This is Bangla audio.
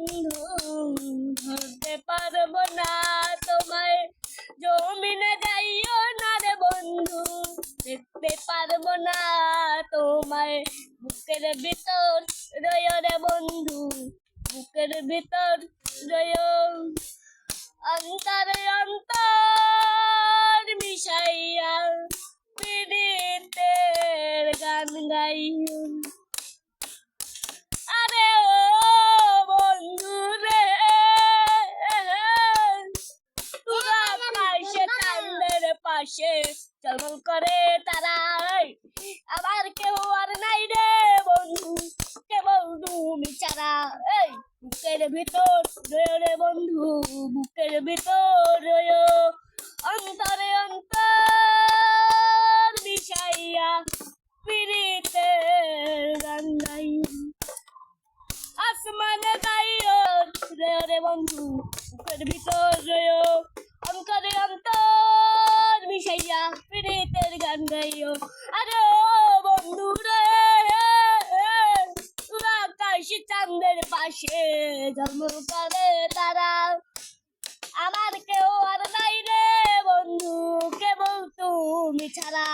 বন্ধু ধরতে পারবো না তোমায়, জমিনে যাইও না রে বন্ধু, দেখতে পারবো না তোমায়, বুকের ভিতর রয়ো রে বন্ধু, বুকের ভিতর রয়ো, অন্তরে অন্তর মিশাইয়া প্রীতির গান গাইও। আরে ও বন্ধু রে, তুরা আকাশে চাঁদের পাশে ঝলমল করে তারাই, আমার কেউ আর নাই রে বন্ধু, কেবল তুমি ছাড়া। এই বুকের ভিতর রয়ো রে বন্ধু, বুকের ভিতর রয়ো, অন্তরে অন্তর মিশাইয়া প্রীতির গান গাইও। আসমানে যাইও রয়ো রে বন্ধু, বুকের ভিতর রয়ো, অন্তরে অন্তর মিশাইয়া প্রীতির গান গাইও। আরে ও বন্ধু রে, তুরা আকাশে চাঁদের পাশে ঝলমল করে তারা, আমার কেউ আর নাই রে বন্ধু, কেবল তুমি ছাড়া।